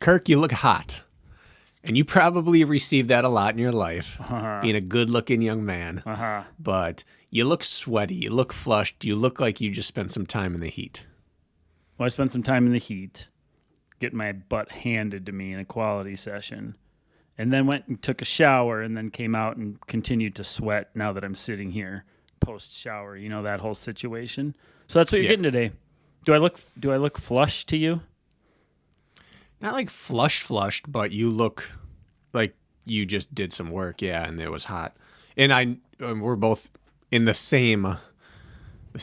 Kirk, you look hot. And you probably received that a lot in your life, being a good-looking young man. But you look sweaty. You look flushed. You look like you just spent some time in the heat. Well, I spent some time in the heat, getting my butt handed to me in a quality session, and then went and took a shower and then came out and continued to sweat now that I'm sitting here post-shower. You know, that whole situation. So that's what you're getting today. Do I look flushed to you? Not like flushed, but you look like you just did some work, and it was hot. And we're both in the same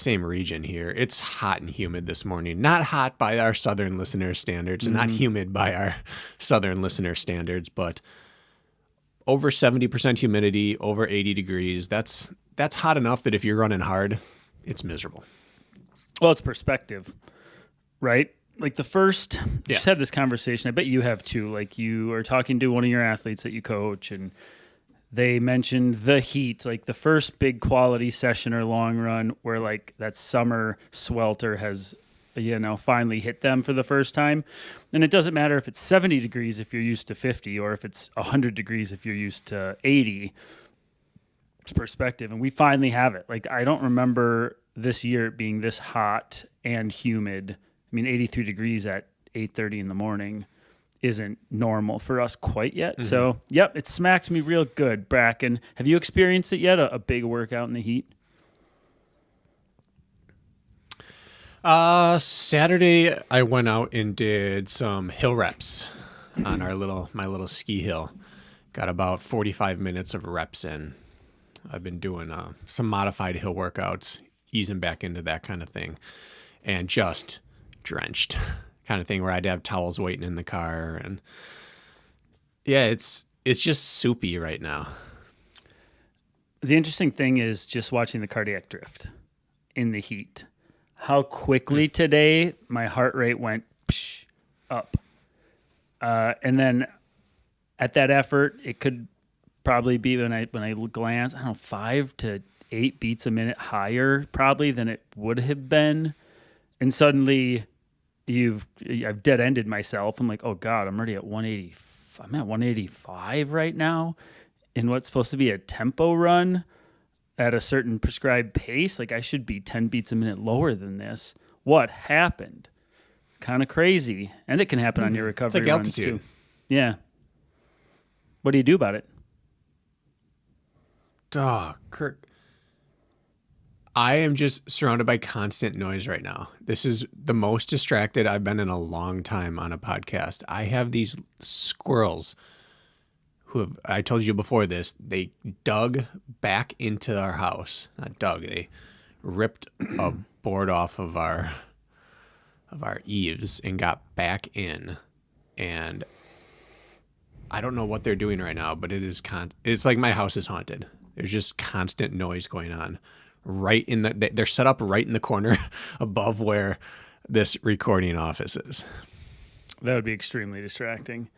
region here. It's hot and humid this morning. Not hot by our southern listener standards, and not humid by our southern listener standards, but over 70% humidity, over 80 degrees. That's hot enough that if you're running hard, it's miserable. Well, it's perspective, right? Like just had this conversation. I bet you have too. Like you are talking to one of your athletes that you coach, and they mentioned the heat, like the first big quality session or long run where like that summer swelter has, finally hit them for the first time. And it doesn't matter if it's 70 degrees if you're used to 50, or if it's 100 degrees if you're used to 80. It's perspective. And we finally have it. Like I don't remember this year being this hot and humid. I mean, 83 degrees at 8:30 in the morning isn't normal for us quite yet. Mm-hmm. So, yep, it smacks me real good, Brakken. Have you experienced it yet, a big workout in the heat? Saturday, I went out and did some hill reps on my little ski hill. Got about 45 minutes of reps in. I've been doing some modified hill workouts, easing back into that kind of thing, and just drenched kind of thing where I'd have towels waiting in the car. And it's just soupy right now. The interesting thing is just watching the cardiac drift in the heat. How quickly today my heart rate went up. And then at that effort, it could probably be when I glance, 5 to 8 beats a minute higher probably than it would have been. And suddenly I've dead-ended myself. I'm like, oh God, I'm already at 180. I'm at 185 right now in what's supposed to be a tempo run at a certain prescribed pace. Like I should be 10 beats a minute lower than this. What happened? Kind of crazy. And it can happen on your recovery runs altitude. Too. Yeah. What do you do about it? Kirk. I am just surrounded by constant noise right now. This is the most distracted I've been in a long time on a podcast. I have these squirrels I told you before this, they dug back into our house. Not dug, they ripped a board off of our eaves and got back in. And I don't know what they're doing right now, but it's like my house is haunted. There's just constant noise going on. They're set up right in the corner above where this recording office is. That would be extremely distracting.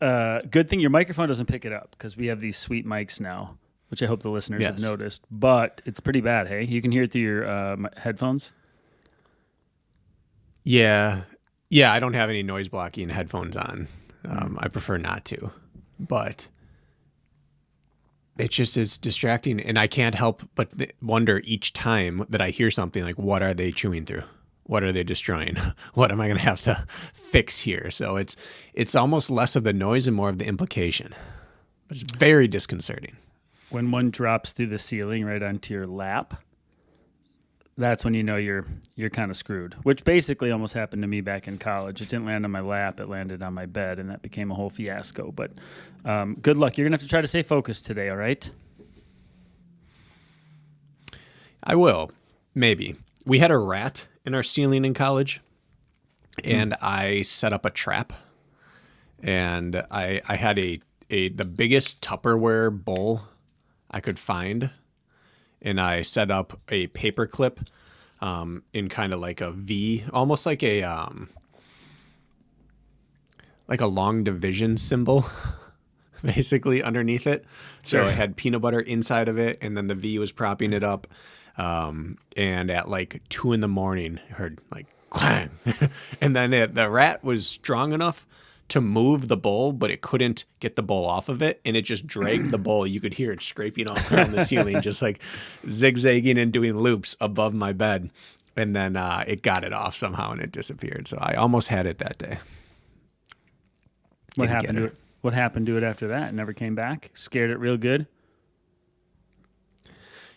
Good thing your microphone doesn't pick it up because we have these sweet mics now, which I hope the listeners have noticed. But it's pretty bad, hey? You can hear it through your headphones? Yeah, I don't have any noise blocking headphones on. I prefer not to. But it just is distracting, and I can't help but wonder each time that I hear something like, what are they chewing through? What are they destroying? What am I going to have to fix here? So it's almost less of the noise and more of the implication. But it's very disconcerting. When one drops through the ceiling right onto your lap, that's when you know you're kind of screwed, which basically almost happened to me back in college. It didn't land on my lap. It landed on my bed, and that became a whole fiasco. But good luck. You're going to have to try to stay focused today, all right? I will. Maybe. We had a rat in our ceiling in college, and I set up a trap, and I had the biggest Tupperware bowl I could find, and I set up a paper clip in kind of like a V, almost like a long division symbol, basically underneath it. Sure. So I had peanut butter inside of it, and then the V was propping it up. And at like 2 a.m, I heard like clang, and then the rat was strong enough to move the bowl, but it couldn't get the bowl off of it, and it just dragged the bowl. You could hear it scraping all around the ceiling, just like zigzagging and doing loops above my bed. And then it got it off somehow, and it disappeared. So I almost had it that day. What happened to it? What happened to it after that? It never came back? Scared it real good?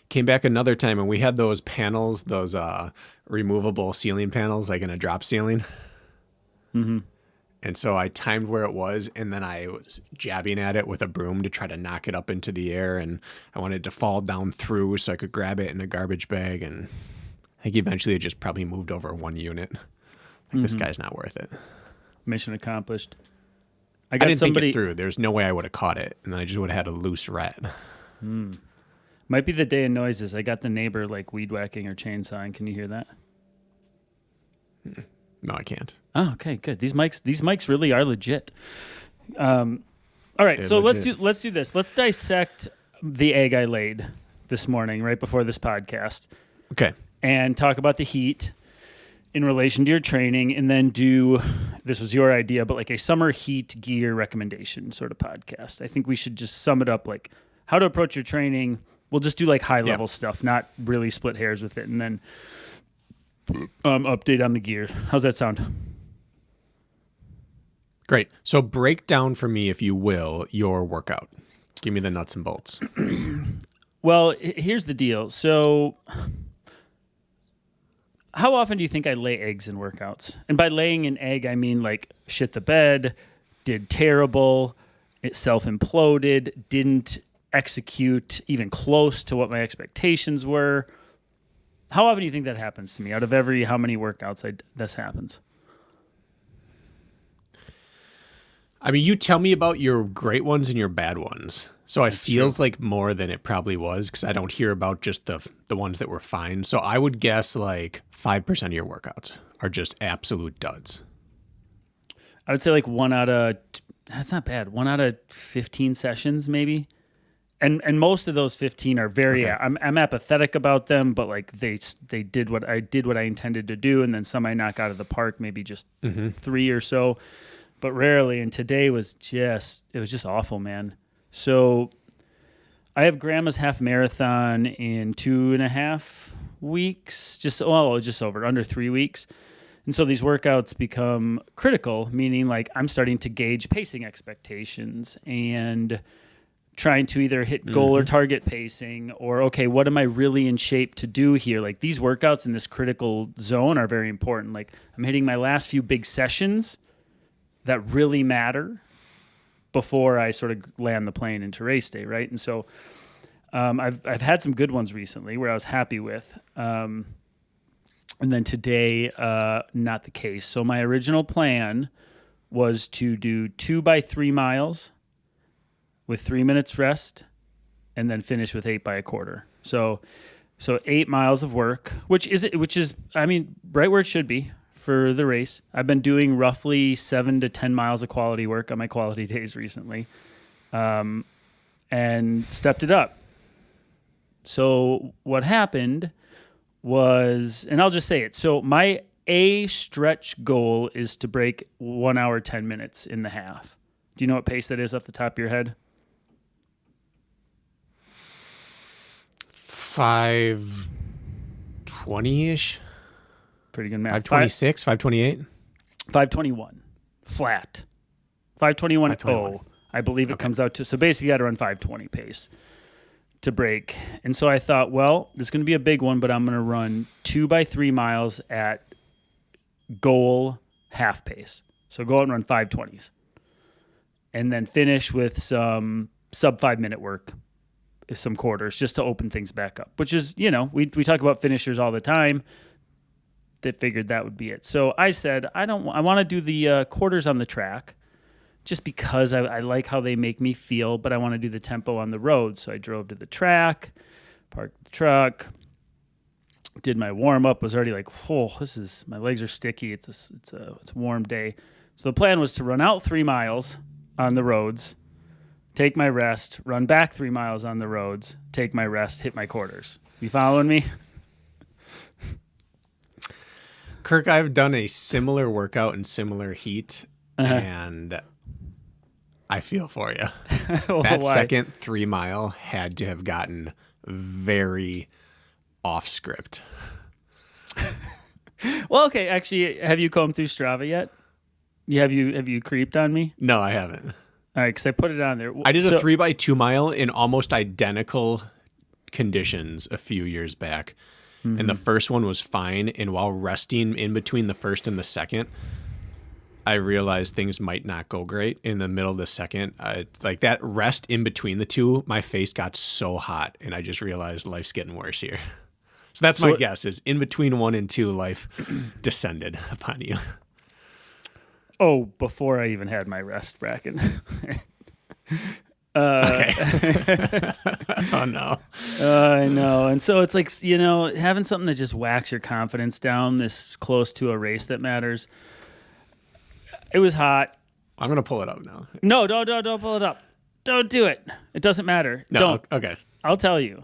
Came back another time, and we had those panels, those removable ceiling panels, like in a drop ceiling. Mm-hmm. And so I timed where it was, and then I was jabbing at it with a broom to try to knock it up into the air, and I wanted to fall down through so I could grab it in a garbage bag, and I think eventually it just probably moved over one unit. Like, this guy's not worth it. Mission accomplished. I didn't think it through. There's no way I would have caught it, and then I just would have had a loose rat. Might be the day of noises. I got the neighbor like weed whacking or chainsawing. Can you hear that? No, I can't. Oh, okay, good. These mics really are legit. All right, They're so legit. let's do this. Let's dissect the egg I laid this morning right before this podcast. Okay. And talk about the heat in relation to your training, and then this was your idea, but like a summer heat gear recommendation sort of podcast. I think we should just sum it up, like how to approach your training. We'll just do like high level stuff, not really split hairs with it, and then update on the gear. How's that sound? Great. So break down for me, if you will, your workout. Give me the nuts and bolts. Well, here's the deal. So how often do you think I lay eggs in workouts? And by laying an egg, I mean like shit the bed, did terrible, it self-imploded, didn't execute even close to what my expectations were. How often do you think that happens to me? Out of every how many workouts this happens? I mean, you tell me about your great ones and your bad ones. So it feels like more than it probably was, because I don't hear about just the ones that were fine. So I would guess like 5% of your workouts are just absolute duds. I would say like that's not bad. 1 out of 15 sessions maybe. And most of those 15 are very, okay. I'm apathetic about them, but like they did what I intended to do. And then some I knock out of the park, maybe just 3 or so, but rarely. And today was just awful, man. So I have Grandma's half marathon in 2.5 weeks, just over under 3 weeks. And so these workouts become critical, meaning like I'm starting to gauge pacing expectations and trying to either hit goal or target pacing, or, okay, what am I really in shape to do here? Like these workouts in this critical zone are very important. Like I'm hitting my last few big sessions that really matter before I sort of land the plane into race day, right? And so I've had some good ones recently where I was happy with. And then today, not the case. So my original plan was to do 2 by 3 miles with 3 minutes rest, and then finish with 8 by a quarter. So 8 miles of work, which is I mean, right where it should be for the race. I've been doing roughly 7 to 10 miles of quality work on my quality days recently, and stepped it up. So what happened was, and I'll just say it. So my stretch goal is to break 1 hour, 10 minutes in the half. Do you know what pace that is off the top of your head? 5:20-ish. Pretty good math. 5:26, 5:28? 5:21. Flat. 5:21.0. I believe it comes out to. So basically, you got to run 5:20 pace to break. And so I thought, well, this is going to be a big one, but I'm going to run 2 by 3 miles at goal half pace. So go out and run 5:20s. And then finish with some sub 5 minute work, some quarters, just to open things back up, which is, we talk about finishers all the time. They figured that would be it. So I said, I want to do the quarters on the track just because I like how they make me feel, but I want to do the tempo on the road. So I drove to the track, parked the truck, did my warm up, was already like, my legs are sticky. It's a warm day. So the plan was to run out 3 miles on the roads, take my rest, run back 3 miles on the roads, take my rest, hit my quarters. You following me? Kirk, I've done a similar workout in similar heat and I feel for you. Well, That why? second 3 mile had to have gotten very off script. Well, okay. Actually, have you combed through Strava yet? Have you creeped on me? No, I haven't. All right, because I put it on there. I did a 3x2 mile in almost identical conditions a few years back. And the first one was fine. And while resting in between the first and the second, I realized things might not go great. In the middle of the second, like that rest in between the two, my face got so hot, and I just realized life's getting worse here. So that's my guess, is in between 1 and 2, life descended upon you. Oh, before I even had my rest, Brakken. Okay. Oh, no. I know. And so it's like, having something that just whacks your confidence down this close to a race that matters. It was hot. I'm going to pull it up now. No, don't pull it up. Don't do it. It doesn't matter. No, Don't. okay. I'll tell you.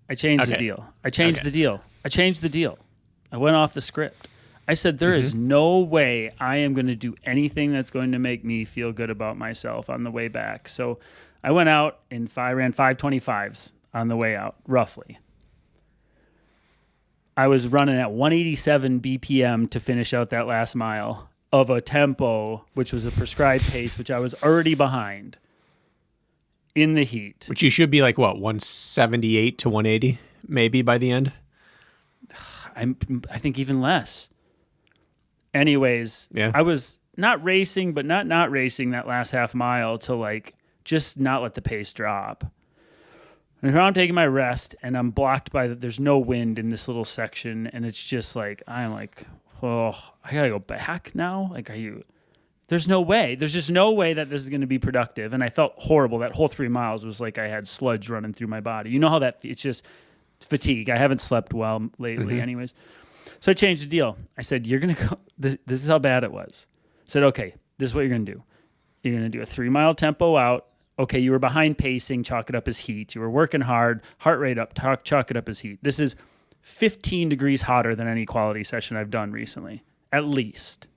I changed the deal. I changed the deal. I went off the script. I said, there is no way I am going to do anything that's going to make me feel good about myself on the way back. So I went out and ran 5:25s on the way out, roughly. I was running at 187 BPM to finish out that last mile of a tempo, which was a prescribed pace, which I was already behind in the heat. Which you should be like, what, 178 to 180 maybe by the end? I think even less. Anyways, Yeah. I was not racing, but not racing that last half mile to like just not let the pace drop. And now I'm taking my rest, and I'm blocked by there's no wind in this little section, and it's just like I'm like, oh, I gotta go back now. Like, there's no way. There's just no way that this is going to be productive. And I felt horrible. That whole 3 miles was like I had sludge running through my body. You know how it's just fatigue. I haven't slept well lately, anyways. So I changed the deal. I said, you're going to go. This is how bad it was. I said, okay, this is what you're going to do. You're going to do a 3 mile tempo out. Okay, you were behind pacing, chalk it up as heat. You were working hard, heart rate up, chalk it up as heat. This is 15 degrees hotter than any quality session I've done recently, at least.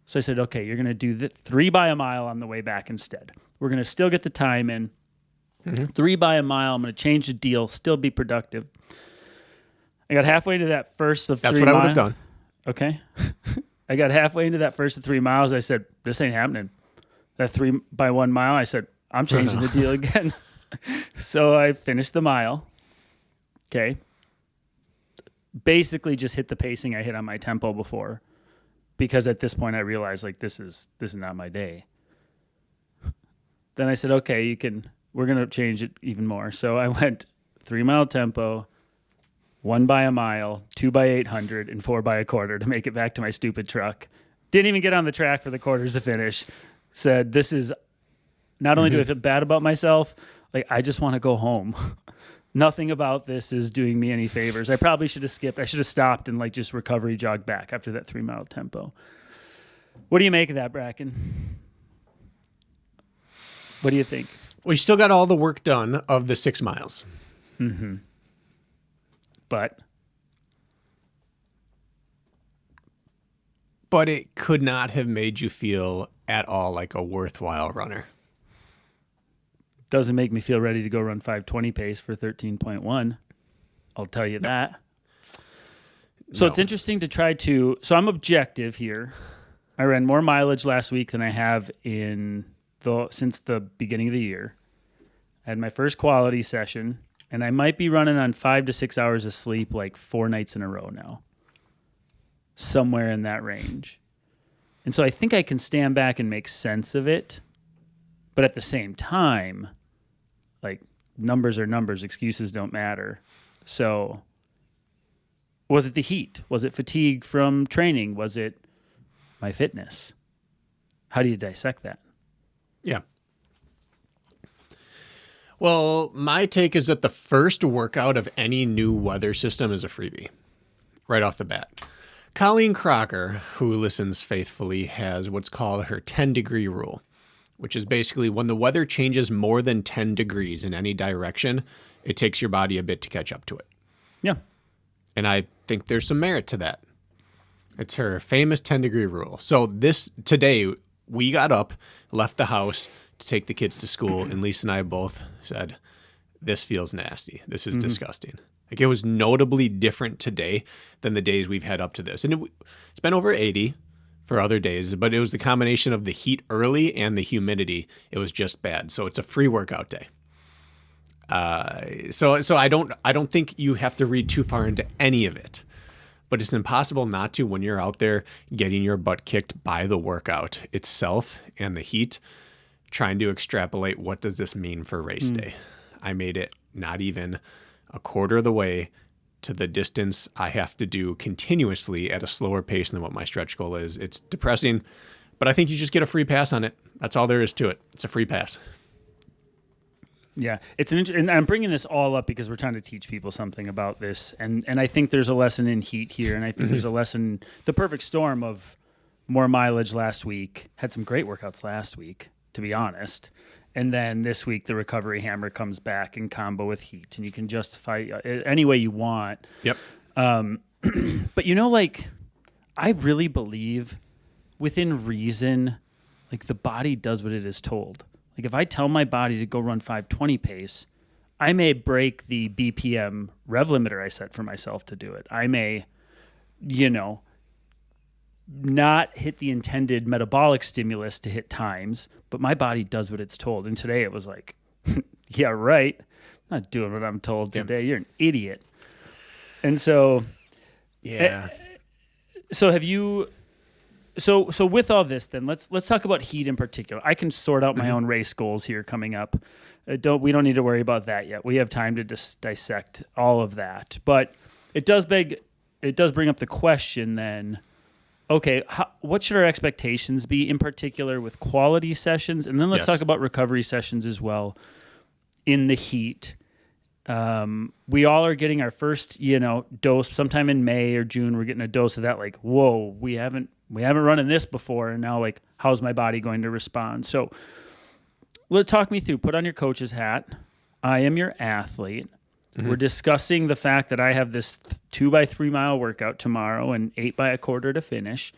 So I said, okay, you're going to do the 3 by a mile on the way back instead. We're going to still get the time in. 3 by a mile. I'm going to change the deal, still be productive. I got halfway into that first of 3 miles. That's what I would have done. Okay. I got halfway into that first of 3 miles. I said, this ain't happening. That 3 by 1 mile, I said, I'm changing the deal again. So I finished the mile. Okay. Basically just hit the pacing I hit on my tempo before. Because at this point I realized like this is not my day. Then I said, okay, we're going to change it even more. So I went 3 mile tempo, 1 by a mile, 2 by 800, and 4 by a quarter to make it back to my stupid truck. Didn't even get on the track for the quarters to finish. Said, this is, not only do I feel bad about myself, like I just want to go home. Nothing about this is doing me any favors. I probably should have skipped. I should have stopped and like just recovery jogged back after that 3 mile tempo. What do you make of that, Brakken? What do you think? Well, you still got all the work done of the 6 miles. But it could not have made you feel at all like a worthwhile runner. doesn't make me feel ready to go run 5:20 pace for 13.1. I'll tell you that. So it's interesting to try to. So I'm objective here. I ran more mileage last week than I have since the beginning of the year. I had my first quality session, and I might be running on 5 to 6 hours of sleep like 4 nights in a row now. Somewhere in that range. And so I think I can stand back and make sense of it. But at the same time, like, numbers are numbers. Excuses don't matter. So was it the heat? Was it fatigue from training? Was it my fitness? How do you dissect that? Yeah. Well, my take is that the first workout of any new weather system is a freebie right off the bat. Colleen Kraker, who listens faithfully, has what's called her 10-degree rule, which is basically when the weather changes more than 10 degrees in any direction, it takes your body a bit to catch up to it. Yeah. And I think there's some merit to that. It's her famous 10-degree rule. So today, we got up, left the house to take the kids to school, and Lisa and I both said, this feels nasty. This is disgusting. Like, it was notably different today than the days we've had up to this. And it's been over 80 for other days, but it was the combination of the heat early and the humidity. It was just bad. So it's a free workout day. So I don't think you have to read too far into any of it. But it's impossible not to when you're out there getting your butt kicked by the workout itself and the heat, trying to extrapolate what does this mean for race day. I made it not even a quarter of the way to the distance I have to do continuously at a slower pace than what my stretch goal is. It's depressing, but I think you just get a free pass on it. That's all there is to it. It's a free pass. Yeah, and I'm bringing this all up because we're trying to teach people something about this, and I think there's a lesson in heat here, and I think there's a lesson, the perfect storm of more mileage last week, had some great workouts last week, to be honest, and then this week the recovery hammer comes back in combo with heat, and you can justify it any way you want. Yep. But like, I really believe within reason, like the body does what it is told. Like if I tell my body to go run 5:20 pace, I may break the BPM rev limiter I set for myself to do it. I may, not hit the intended metabolic stimulus to hit times, but my body does what it's told. And today it was like, yeah, right. I'm not doing what I'm told today. You're an idiot. And so, yeah. So have you... So with all this, then let's talk about heat in particular. I can sort out my own race goals here coming up. We don't need to worry about that yet. We have time to just dissect all of that. But it does bring up the question then. Okay, what should our expectations be in particular with quality sessions, and then let's talk about recovery sessions as well in the heat. We all are getting our first dose sometime in May or June. We're getting a dose of that. Like, whoa, we haven't run in this before, and now like, how's my body going to respond? So talk me through, put on your coach's hat. I am your athlete. We're discussing the fact that I have this 2x3 mile workout tomorrow and 8x25 to finish,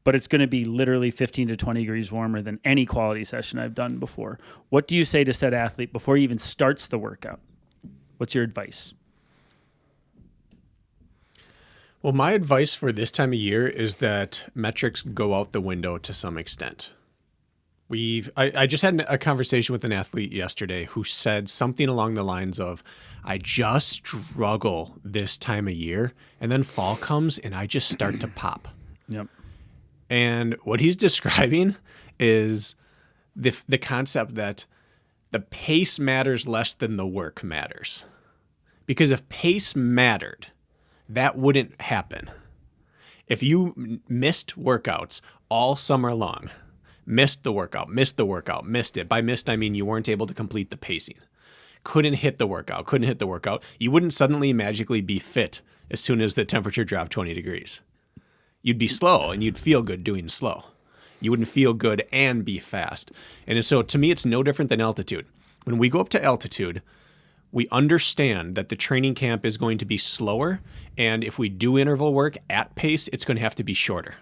but it's going to be literally 15 to 20 degrees warmer than any quality session I've done before. What do you say to said athlete before he even starts the workout? What's your advice? Well, my advice for this time of year is that metrics go out the window to some extent. I just had a conversation with an athlete yesterday who said something along the lines of, I just struggle this time of year, and then fall comes and I just start to pop. Yep. And what he's describing is the concept that the pace matters less than the work matters. Because if pace mattered, that wouldn't happen. If you missed workouts all summer long, missed the workout, missed it. By missed, I mean you weren't able to complete the pacing. Couldn't hit the workout. You wouldn't suddenly magically be fit as soon as the temperature dropped 20 degrees. You'd be slow and you'd feel good doing slow. You wouldn't feel good and be fast. And so to me, it's no different than altitude. When we go up to altitude, we understand that the training camp is going to be slower. And if we do interval work at pace, it's going to have to be shorter.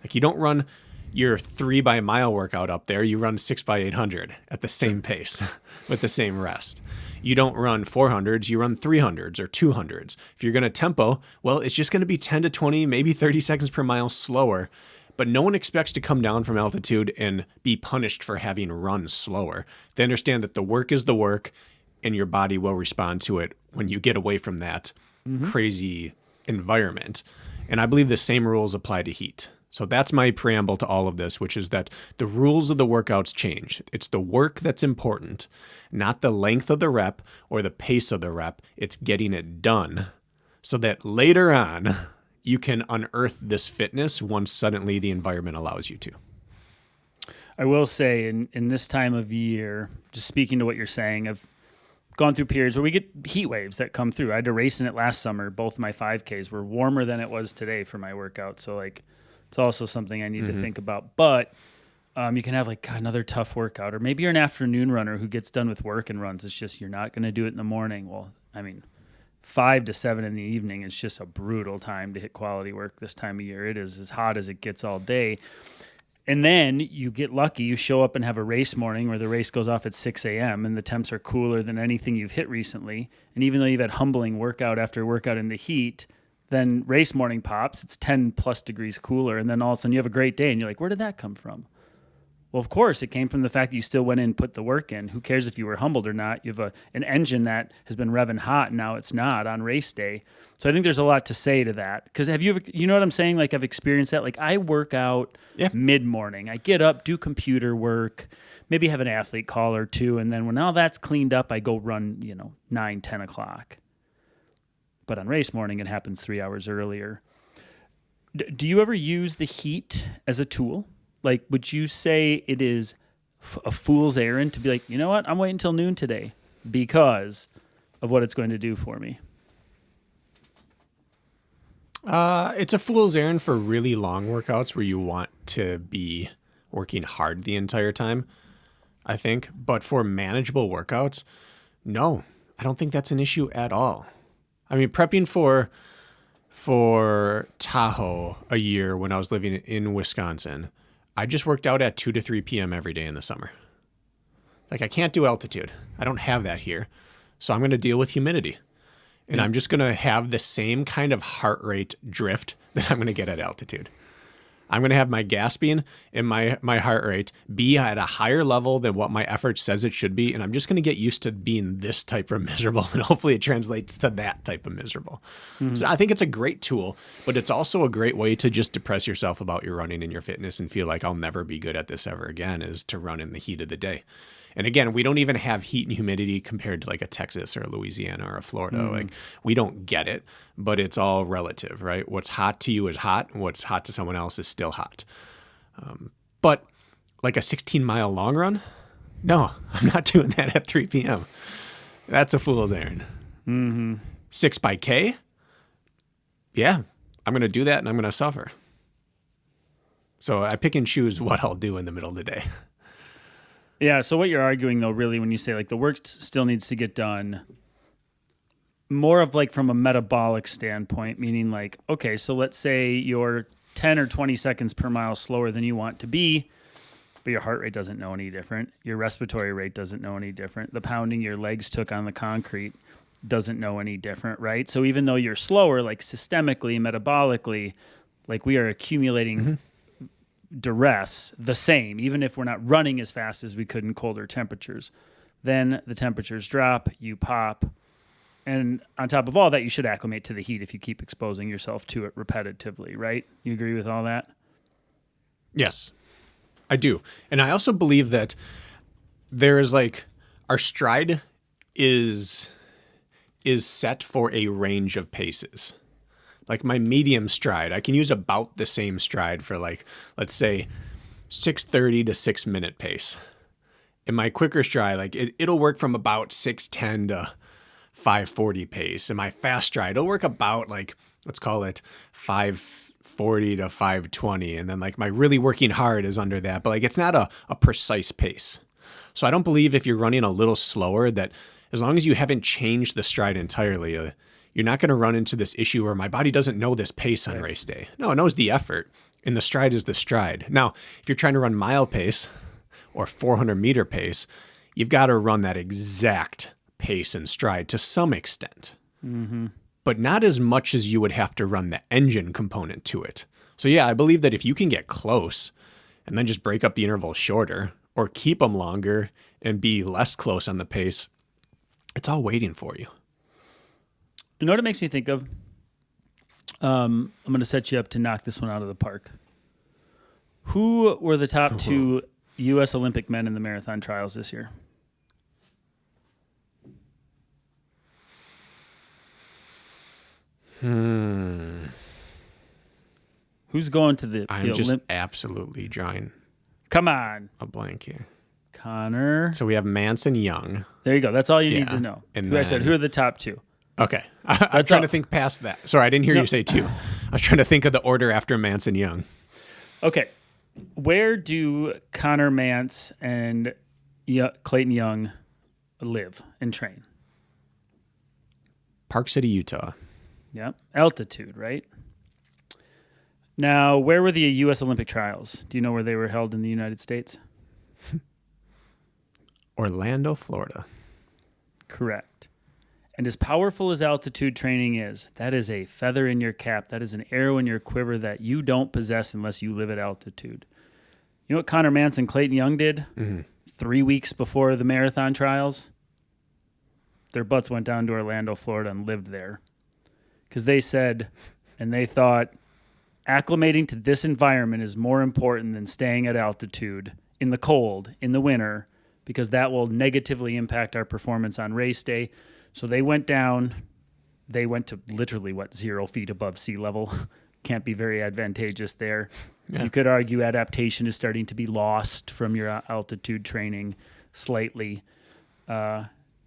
Like you don't run your 3x-mile workout up there, you run 6x800 at the same pace with the same rest. You don't run 400s, you run 300s or 200s. If you're going to tempo, well, it's just going to be 10 to 20, maybe 30 seconds per mile slower. But no one expects to come down from altitude and be punished for having run slower. They understand that the work is the work and your body will respond to it when you get away from that crazy environment. And I believe the same rules apply to heat. So that's my preamble to all of this, which is that the rules of the workouts change. It's the work that's important, not the length of the rep or the pace of the rep. It's getting it done so that later on you can unearth this fitness once suddenly the environment allows you to. I will say in this time of year, just speaking to what you're saying, I've gone through periods where we get heat waves that come through. I had to race in it last summer. Both my 5Ks were warmer than it was today for my workout. So like, it's also something I need to think about. But you can have like another tough workout, or maybe you're an afternoon runner who gets done with work and runs. It's just you're not going to do it in the morning. Well, I mean, 5 to 7 in the evening is just a brutal time to hit quality work this time of year. It is as hot as it gets all day. And then you get lucky, you show up and have a race morning where the race goes off at 6 a.m. and the temps are cooler than anything you've hit recently. And even though you've had humbling workout after workout in the heat, then race morning pops, it's 10 plus degrees cooler. And then all of a sudden you have a great day and you're like, where did that come from? Well, of course, it came from the fact that you still went in and put the work in. Who cares if you were humbled or not? You have an engine that has been revving hot, and now it's not on race day. So I think there's a lot to say to that. Because have you ever, you know what I'm saying? Like, I've experienced that. Like, I work out mid-morning. I get up, do computer work, maybe have an athlete call or two, and then when all that's cleaned up, I go run, 9, 10 o'clock. But on race morning, it happens 3 hours earlier. Do you ever use the heat as a tool? Like, would you say it is a fool's errand to be like, you know what, I'm waiting until noon today because of what it's going to do for me? It's a fool's errand for really long workouts where you want to be working hard the entire time, I think. But for manageable workouts, no, I don't think that's an issue at all. I mean, prepping for Tahoe a year when I was living in Wisconsin, I just worked out at 2 to 3 p.m. every day in the summer. Like, I can't do altitude. I don't have that here. So I'm going to deal with humidity. And I'm just going to have the same kind of heart rate drift that I'm going to get at altitude. I'm going to have my gasping and my heart rate be at a higher level than what my effort says it should be. And I'm just going to get used to being this type of miserable. And hopefully it translates to that type of miserable. Mm-hmm. So I think it's a great tool, but it's also a great way to just depress yourself about your running and your fitness and feel like I'll never be good at this ever again, is to run in the heat of the day. And again, we don't even have heat and humidity compared to like a Texas or a Louisiana or a Florida. Mm. Like, we don't get it, but it's all relative, right? What's hot to you is hot, and what's hot to someone else is still hot. But like a 16-mile long run, no, I'm not doing that at 3 p.m. That's a fool's errand. Mm-hmm. 6 by K, yeah, I'm going to do that and I'm going to suffer. So I pick and choose what I'll do in the middle of the day. Yeah, so what you're arguing, though, really, when you say, like, the work still needs to get done, more of, like, from a metabolic standpoint, meaning, like, okay, so let's say you're 10 or 20 seconds per mile slower than you want to be, but your heart rate doesn't know any different. Your respiratory rate doesn't know any different. The pounding your legs took on the concrete doesn't know any different, right? So even though you're slower, like, systemically, metabolically, like, we are accumulating duress the same, even if we're not running as fast as we could in colder temperatures. Then the temperatures drop, you pop, and on top of all that, you should acclimate to the heat if you keep exposing yourself to it repetitively, right? You agree with all that? Yes, I do. And I also believe that there is, like, our stride is set for a range of paces. Like, my medium stride, I can use about the same stride for, like, let's say 6:30 to 6 minute pace. And my quicker stride, like, it'll work from about 6:10 to 5:40 pace. And my fast stride, it'll work about, like, let's call it 5:40 to 5:20. And then, like, my really working hard is under that. But, like, it's not a precise pace. So I don't believe if you're running a little slower that as long as you haven't changed the stride entirely, you're not going to run into this issue where my body doesn't know this pace on race day. No, it knows the effort, and the stride is the stride. Now, if you're trying to run mile pace or 400-meter pace, you've got to run that exact pace and stride to some extent, but not as much as you would have to run the engine component to it. So yeah, I believe that if you can get close and then just break up the intervals shorter or keep them longer and be less close on the pace, it's all waiting for you. You know what it makes me think of? I'm going to set you up to knock this one out of the park. Who were the top 2 U.S. Olympic men in the marathon trials this year? Who's going to the I'm just absolutely drawing. Come on. A blank here. Connor. So we have Manson Young. There you go. That's all you need to know. And I said, who are the top 2? Okay. I'm trying to think past that. Sorry, I didn't hear you say 2. I was trying to think of the order after Manson Young. Okay. Where do Connor Mance and Clayton Young live and train? Park City, Utah. Yep. Altitude, right? Now, where were the U.S. Olympic trials? Do you know where they were held in the United States? Orlando, Florida. Correct. And as powerful as altitude training is, that is a feather in your cap. That is an arrow in your quiver that you don't possess unless you live at altitude. You know what Connor Mance and Clayton Young did 3 weeks before the marathon trials? Their butts went down to Orlando, Florida, and lived there. Because they said, and they thought, acclimating to this environment is more important than staying at altitude in the cold, in the winter, because that will negatively impact our performance on race day. So they went down. They went to literally, 0 feet above sea level. Can't be very advantageous there. Yeah. You could argue adaptation is starting to be lost from your altitude training slightly.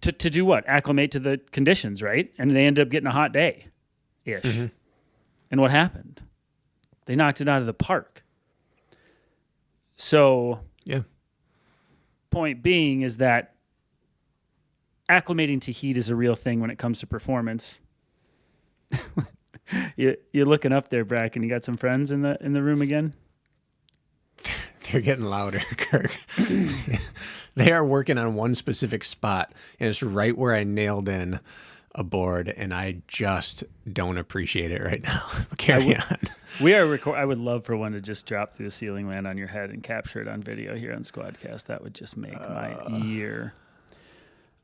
To do what? Acclimate to the conditions, right? And they ended up getting a hot day-ish. Mm-hmm. And what happened? They knocked it out of the park. So, yeah. Point being is that acclimating to heat is a real thing when it comes to performance. You're looking up there, Brakken. You got some friends in the room again? They're getting louder, Kirk. They are working on one specific spot, and it's right where I nailed in a board, and I just don't appreciate it right now. But carry on. We are I would love for one to just drop through the ceiling, land on your head, and capture it on video here on Squadcast. That would just make my year.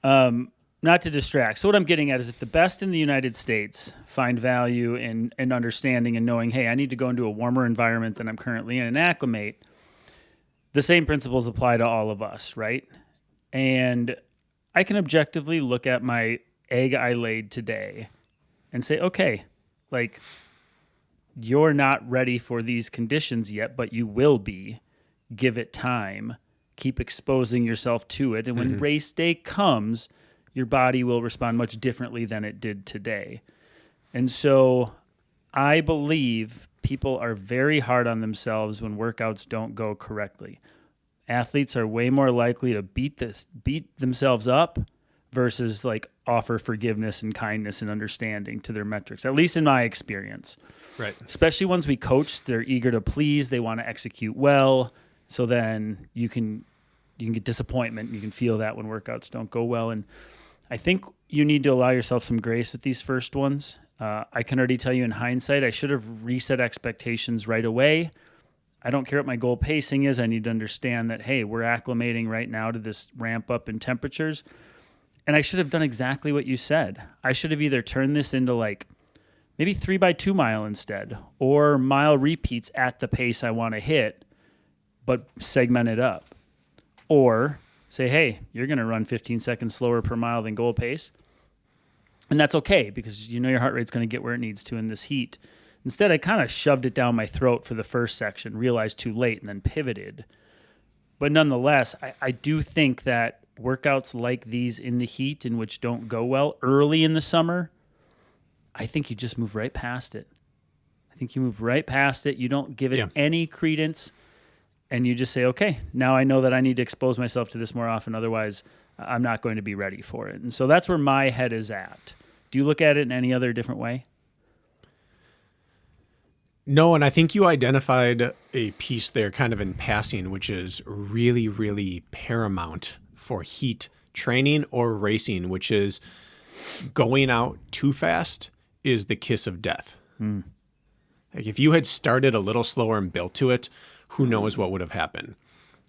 Not to distract. So what I'm getting at is if the best in the United States find value in understanding and knowing, hey, I need to go into a warmer environment than I'm currently in and acclimate, the same principles apply to all of us, right? And I can objectively look at my egg I laid today and say, okay, like, you're not ready for these conditions yet, but you will be. Give it time. Keep exposing yourself to it. And when race day comes, your body will respond much differently than it did today. And so I believe people are very hard on themselves when workouts don't go correctly. Athletes are way more likely to beat themselves up versus like offer forgiveness and kindness and understanding to their metrics, at least in my experience. Right. Especially ones we coach, they're eager to please, they want to execute well. So then you can get disappointment. You can feel that when workouts don't go well. And I think you need to allow yourself some grace with these first ones. I can already tell you in hindsight, I should have reset expectations right away. I don't care what my goal pacing is. I need to understand that, hey, we're acclimating right now to this ramp up in temperatures. And I should have done exactly what you said. I should have either turned this into like maybe 3x2 mile instead, or mile repeats at the pace I want to hit, but segment it up. Or say, hey, you're going to run 15 seconds slower per mile than goal pace. And that's okay because you know your heart rate's going to get where it needs to in this heat. Instead, I kind of shoved it down my throat for the first section, realized too late, and then pivoted. But nonetheless, I do think that workouts like these in the heat in which don't go well early in the summer, I think you just move right past it. I think you move right past it. You don't give it any credence. And you just say, okay, now I know that I need to expose myself to this more often. Otherwise, I'm not going to be ready for it. And so that's where my head is at. Do you look at it in any other different way? No, and I think you identified a piece there kind of in passing, which is really, really paramount for heat training or racing, which is going out too fast is the kiss of death. Like if you had started a little slower and built to it, who knows what would have happened.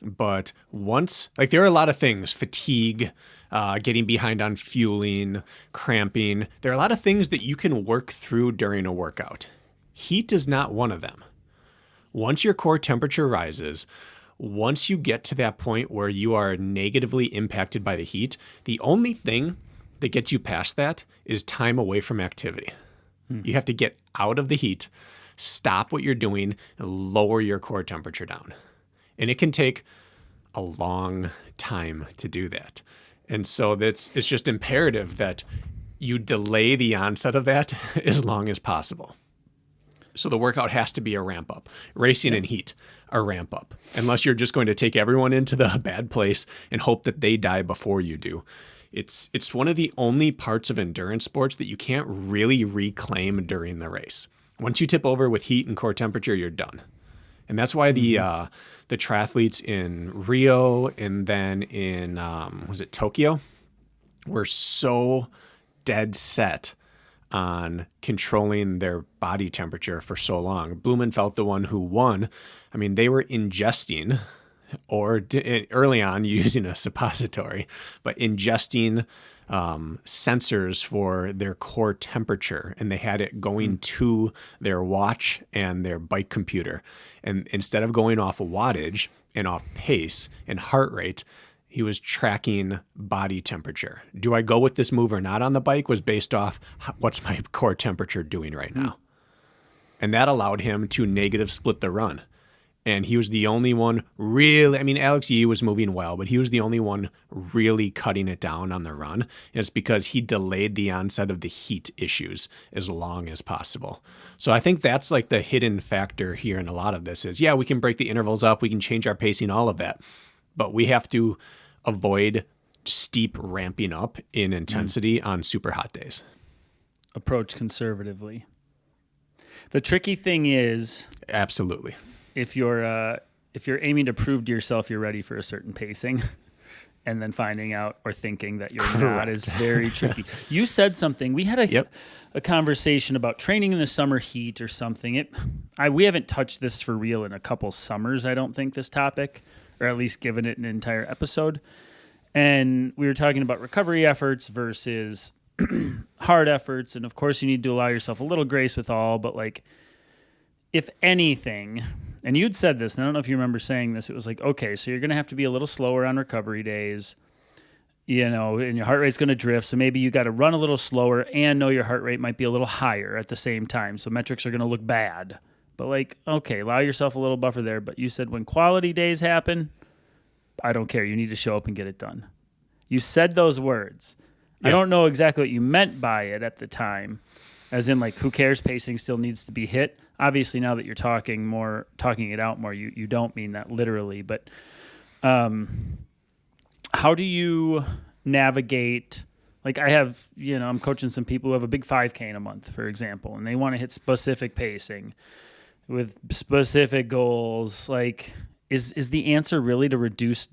But once, like there are a lot of things, fatigue, getting behind on fueling, cramping. There are a lot of things that you can work through during a workout. Heat is not one of them. Once your core temperature rises, once you get to that point where you are negatively impacted by the heat, the only thing that gets you past that is time away from activity. You have to get out of the heat, stop what you're doing, and lower your core temperature down. And it can take a long time to do that. And so it's just imperative that you delay the onset of that as long as possible. So the workout has to be a ramp up. Racing and heat, a ramp up. Unless you're just going to take everyone into the bad place and hope that they die before you do. It's one of the only parts of endurance sports that you can't really reclaim during the race. Once you tip over with heat and core temperature, you're done. And that's why the triathletes in Rio and then in was it Tokyo were so dead set on controlling their body temperature for so long. Blumenfeld, the one who won, I mean, they were ingesting or early on using a suppository, but ingesting sensors for their core temperature, and they had it going to their watch and their bike computer. And instead of going off wattage and off pace and heart rate, he was tracking body temperature. Do I go with this move or not on the bike was based off what's my core temperature doing right now. And that allowed him to negative split the run. And he was the only one really, I mean, Alex Yee was moving well, but he was the only one really cutting it down on the run. And it's because he delayed the onset of the heat issues as long as possible. So I think that's like the hidden factor here in a lot of this is, yeah, we can break the intervals up, we can change our pacing, all of that. But we have to avoid steep ramping up in intensity on super hot days. Approach conservatively. The tricky thing is, absolutely, if you're aiming to prove to yourself you're ready for a certain pacing, and then finding out or thinking that you're not is very tricky. You said something. We had a conversation about training in the summer heat or something. We haven't touched this for real in a couple summers, I don't think, this topic, or at least given it an entire episode. And we were talking about recovery efforts versus hard efforts. And of course, you need to allow yourself a little grace with all, but like, if anything, and you'd said this, and I don't know if you remember saying this, it was like, okay, so you're going to have to be a little slower on recovery days, you know, and your heart rate's going to drift. So maybe you got to run a little slower and know your heart rate might be a little higher at the same time. So metrics are going to look bad. But like, okay, allow yourself a little buffer there. But you said when quality days happen, I don't care. You need to show up and get it done. You said those words. Yeah. I don't know exactly what you meant by it at the time, as in like, who cares? Pacing still needs to be hit. Obviously, now that you're talking it out more, you don't mean that literally. But how do you navigate? Like I have, I'm coaching some people who have a big 5K in a month, for example, and they want to hit specific pacing with specific goals. Like, is the answer really to reduce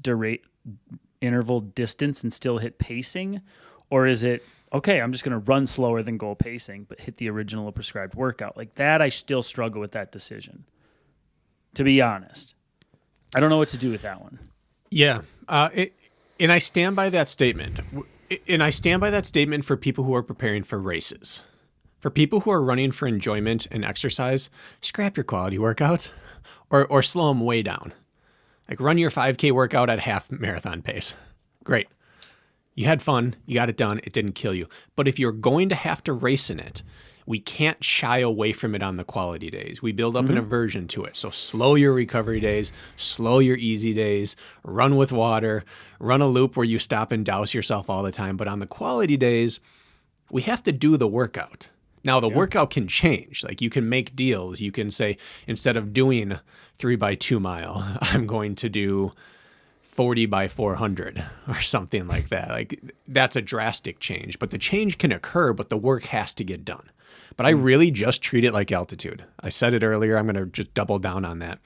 interval distance and still hit pacing? Or is it, okay, I'm just going to run slower than goal pacing, but hit the original prescribed workout? Like that, I still struggle with that decision, to be honest. I don't know what to do with that one. Yeah. And I stand by that statement. And I stand by that statement for people who are preparing for races. For people who are running for enjoyment and exercise, scrap your quality workouts or slow them way down. Like run your 5K workout at half marathon pace. Great. You had fun. You got it done. It didn't kill you. But if you're going to have to race in it, we can't shy away from it on the quality days. We build up an aversion to it. So slow your recovery days, slow your easy days, run with water, run a loop where you stop and douse yourself all the time. But on the quality days, we have to do the workout. Now, the workout can change. Like you can make deals. You can say, instead of doing 3x2 mile, I'm going to do 40x400 or something like that. Like that's a drastic change, but the change can occur, but the work has to get done. But I really just treat it like altitude. I said it earlier. I'm going to just double down on that.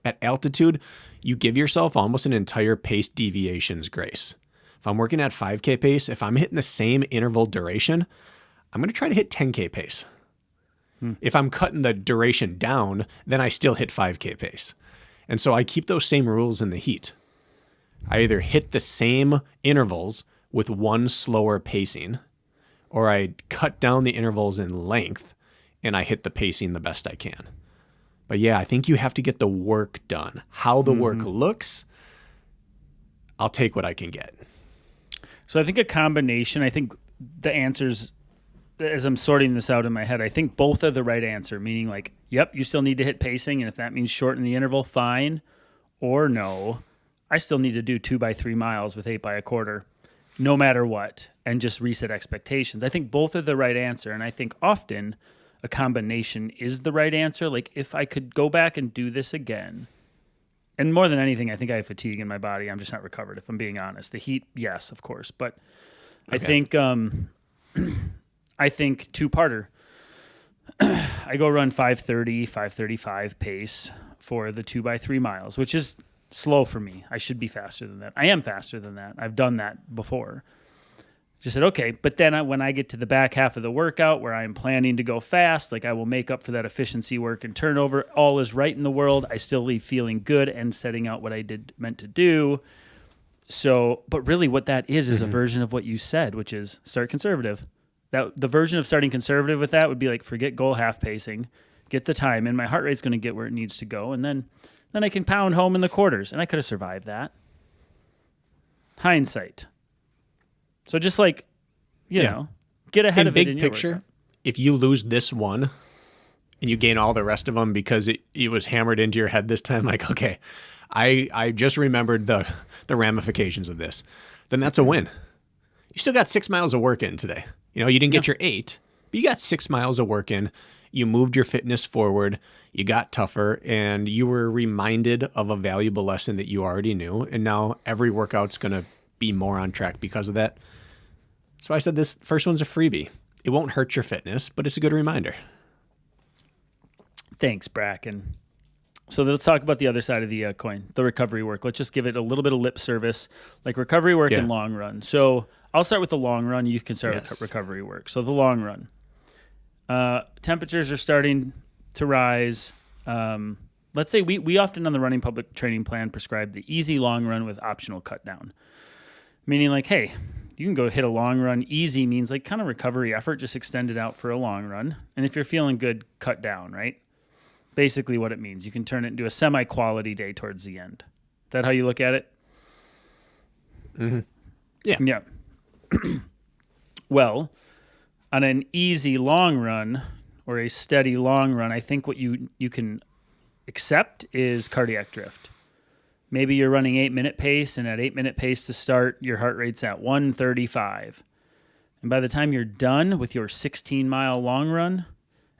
At altitude, you give yourself almost an entire pace deviations grace. If I'm working at 5K pace, if I'm hitting the same interval duration, I'm going to try to hit 10K pace. If I'm cutting the duration down, then I still hit 5K pace. And so I keep those same rules in the heat. I either hit the same intervals with one slower pacing, or I cut down the intervals in length and I hit the pacing the best I can. But yeah, I think you have to get the work done. How the work looks, I'll take what I can get. So I think a combination, I think the answers, as I'm sorting this out in my head, I think both are the right answer, meaning like, yep, you still need to hit pacing, and if that means shorten the interval, fine. Or no, I still need to do 2x3 miles with 8x25, no matter what, and just reset expectations. I think both are the right answer, and I think often a combination is the right answer. Like if I could go back and do this again, and more than anything, I think I have fatigue in my body. I'm just not recovered, if I'm being honest. The heat, yes, of course, but I think two-parter. I go run 5:30, 5:35 pace for the 2x3 miles, which is slow for me. I should be faster than that. I am faster than that. I've done that before. Just said, okay. But then when I get to the back half of the workout where I'm planning to go fast, like I will make up for that efficiency work and turnover. All is right in the world. I still leave feeling good and setting out what I meant to do. So, but really what that is a version of what you said, which is start conservative. That the version of starting conservative with that would be like, forget goal half pacing, get the time in. My heart rate's going to get where it needs to go. And then I can pound home in the quarters. And I could have survived that. Hindsight. So just like, you know, get ahead of it in your picture. workout. If you lose this one and you gain all the rest of them because it was hammered into your head this time, like, okay, I just remembered the ramifications of this, then that's a win. You still got 6 miles of work in today. You know, you didn't get your 8, but you got 6 miles of work in. You moved your fitness forward. You got tougher, and you were reminded of a valuable lesson that you already knew. And now every workout's going to be more on track because of that. So I said this first one's a freebie. It won't hurt your fitness, but it's a good reminder. Thanks, Brakken. So let's talk about the other side of the coin, the recovery work. Let's just give it a little bit of lip service, like recovery work and long run. So I'll start with the long run. You can start with recovery work. So the long run. Temperatures are starting to rise. Let's say we often on the running public training plan prescribe the easy long run with optional cut down. Meaning like, hey, you can go hit a long run. Easy means like kind of recovery effort, just extend it out for a long run. And if you're feeling good, cut down, right? Basically what it means. You can turn it into a semi-quality day towards the end. Is that how you look at it? Mm-hmm. Yeah. Yeah. Well, on an easy long run or a steady long run, I think what you can accept is cardiac drift. Maybe you're running 8-minute pace, and at 8-minute pace to start, your heart rate's at 135. And by the time you're done with your 16-mile long run,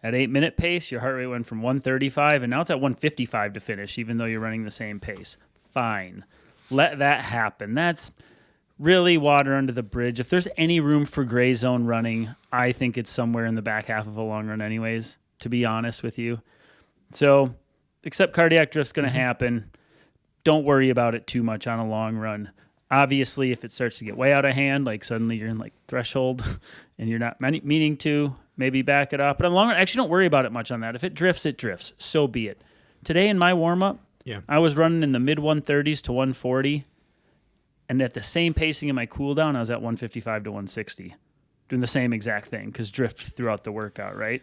at 8-minute pace, your heart rate went from 135, and now it's at 155 to finish, even though you're running the same pace. Fine. Let that happen. That's really water under the bridge. If there's any room for gray zone running, I think it's somewhere in the back half of a long run anyways, to be honest with you. So, except cardiac drift's going to happen. Don't worry about it too much on a long run. Obviously, if it starts to get way out of hand, like suddenly you're in like threshold and you're not meaning to, maybe back it up. But on the long run, actually don't worry about it much on that. If it drifts, it drifts. So be it. Today in my warm-up, I was running in the mid-130s to 140. And at the same pacing in my cool down, I was at 155 to 160. Doing the same exact thing because drift throughout the workout, right?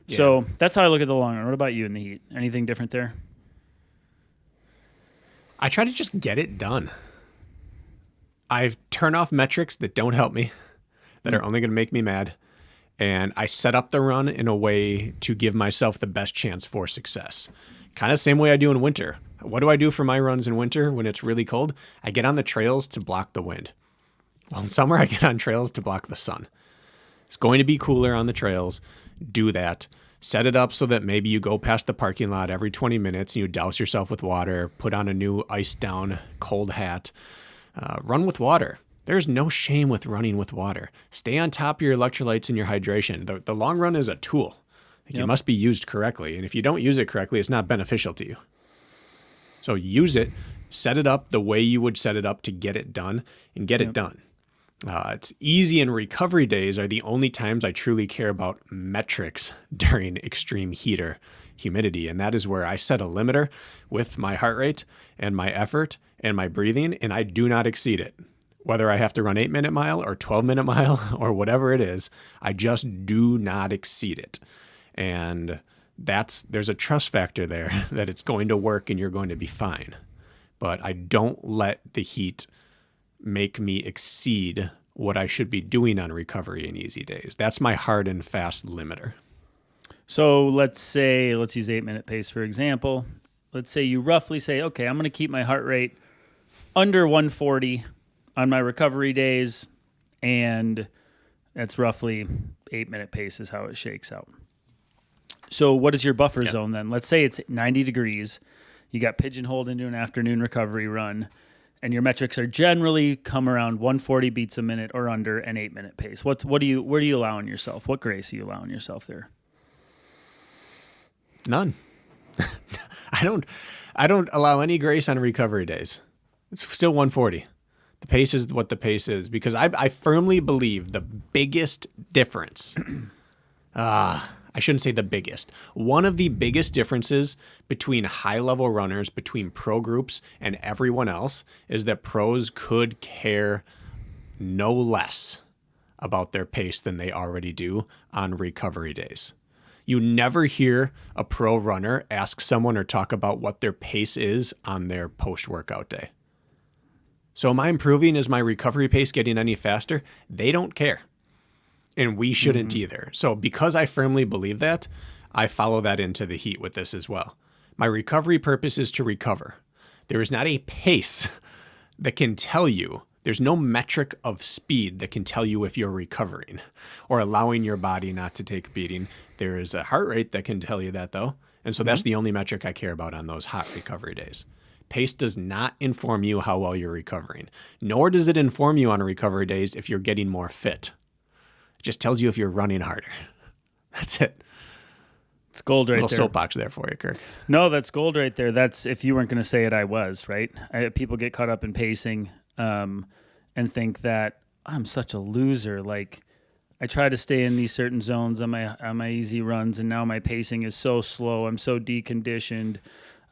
Yeah. So that's how I look at the long run. What about you in the heat? Anything different there? I try to just get it done. I turn off metrics that don't help me, that are only going to make me mad. And I set up the run in a way to give myself the best chance for success. Kind of same way I do in winter. What do I do for my runs in winter when it's really cold? I get on the trails to block the wind. Well, in summer, I get on trails to block the sun. It's going to be cooler on the trails. Do that. Set it up so that maybe you go past the parking lot every 20 minutes and you douse yourself with water, put on a new iced down cold hat. Run with water. There's no shame with running with water. Stay on top of your electrolytes and your hydration. The long run is a tool. It must be used correctly. And if you don't use it correctly, it's not beneficial to you. So use it, set it up the way you would set it up to get it done, and get it done. It's easy, and recovery days are the only times I truly care about metrics during extreme heat or humidity. And that is where I set a limiter with my heart rate and my effort and my breathing, and I do not exceed it. Whether I have to run 8-minute mile or 12-minute mile or whatever it is, I just do not exceed it. And there's a trust factor there that it's going to work and you're going to be fine. But I don't let the heat make me exceed what I should be doing on recovery in easy days. That's my hard and fast limiter. So let's use 8-minute pace for example. Let's say you roughly say, okay, I'm going to keep my heart rate under 140 on my recovery days, and that's roughly 8-minute pace is how it shakes out. So what is your buffer zone then? Let's say it's 90 degrees. You got pigeonholed into an afternoon recovery run. and your metrics are generally come around 140 beats a minute or under an 8-minute pace. Where do you allowing yourself? What grace are you allowing yourself there? None. I don't allow any grace on recovery days. It's still 140. The pace is what the pace is, because I firmly believe the biggest difference, I shouldn't say the biggest, one of the biggest differences between high-level runners, between pro groups and everyone else, is that pros could care no less about their pace than they already do on recovery days. You never hear a pro runner ask someone or talk about what their pace is on their post-workout day. So am I improving? Is my recovery pace getting any faster? They don't care. And we shouldn't either. So because I firmly believe that, I follow that into the heat with this as well. My recovery purpose is to recover. There is not a pace that can tell you, there's no metric of speed that can tell you if you're recovering or allowing your body not to take a beating. There is a heart rate that can tell you that, though. And so that's the only metric I care about on those hot recovery days. Pace does not inform you how well you're recovering, nor does it inform you on recovery days if you're getting more fit. It just tells you if you're running harder. That's it. It's gold right there. Little soapbox there for you, Kirk. No, that's gold right there. That's, if you weren't going to say it, I was, right? People get caught up in pacing and think that I'm such a loser. Like, I try to stay in these certain zones on my easy runs, and now my pacing is so slow. I'm so deconditioned.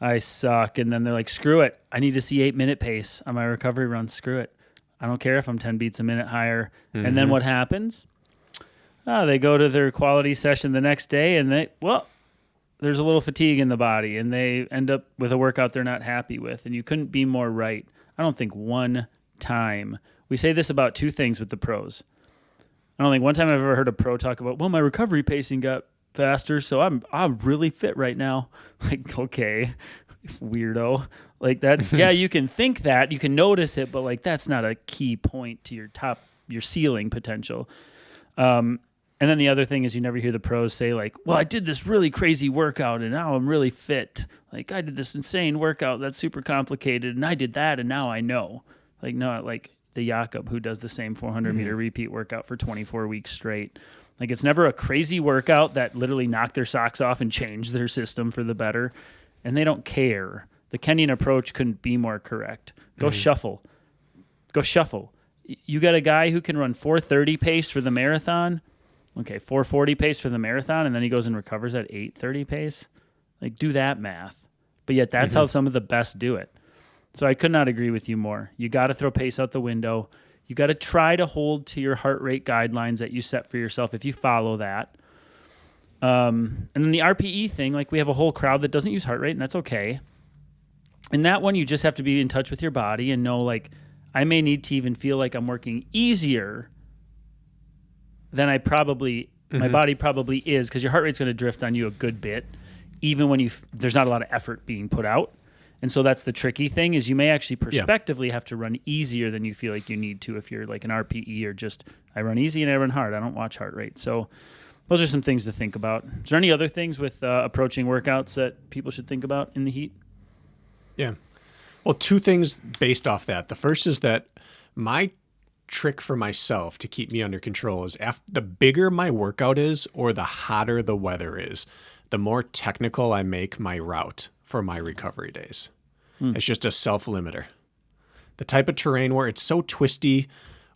I suck. And then they're like, screw it. I need to see 8-minute pace on my recovery run. Screw it. I don't care if I'm 10 beats a minute higher. Mm-hmm. And then what happens? They go to their quality session the next day, and there's a little fatigue in the body, and they end up with a workout they're not happy with. And you couldn't be more right. I don't think one time. We say this about two things with the pros. I don't think one time I've ever heard a pro talk about, well, my recovery pacing got faster, so I'm really fit right now. Like, okay, weirdo. Like, that's, yeah, you can think that, you can notice it, but like, that's not a key point to your ceiling potential. And then the other thing is, you never hear the pros say like, well, I did this really crazy workout and now I'm really fit. Like, I did this insane workout that's super complicated and I did that and now I know. Like, no, like the Jakob who does the same 400 meter repeat workout for 24 weeks straight. Like, it's never a crazy workout that literally knocked their socks off and changed their system for the better. And they don't care. The Kenyan approach couldn't be more correct. Go shuffle. Go shuffle. You got a guy who can run 4:30 pace for the marathon. Okay, 4:40 pace for the marathon, and then he goes and recovers at 8:30 pace. Like, do that math. But yet that's how some of the best do it. So I could not agree with you more. You got to throw pace out the window. You got to try to hold to your heart rate guidelines that you set for yourself if you follow that. And then the RPE thing, like, we have a whole crowd that doesn't use heart rate, and that's okay. And that one, you just have to be in touch with your body and know, like, I may need to even feel like I'm working easier than I probably, my body probably is, because your heart rate's going to drift on you a good bit, even when there's not a lot of effort being put out. And so that's the tricky thing, is you may actually prospectively have to run easier than you feel like you need to if you're like an RPE, or just, I run easy and I run hard. I don't watch heart rate. So those are some things to think about. Is there any other things with approaching workouts that people should think about in the heat? Yeah. Well, two things based off that. The first is that my trick for myself to keep me under control is, the bigger my workout is or the hotter the weather is, the more technical I make my route for my recovery days. It's just a self-limiter. The type of terrain where it's so twisty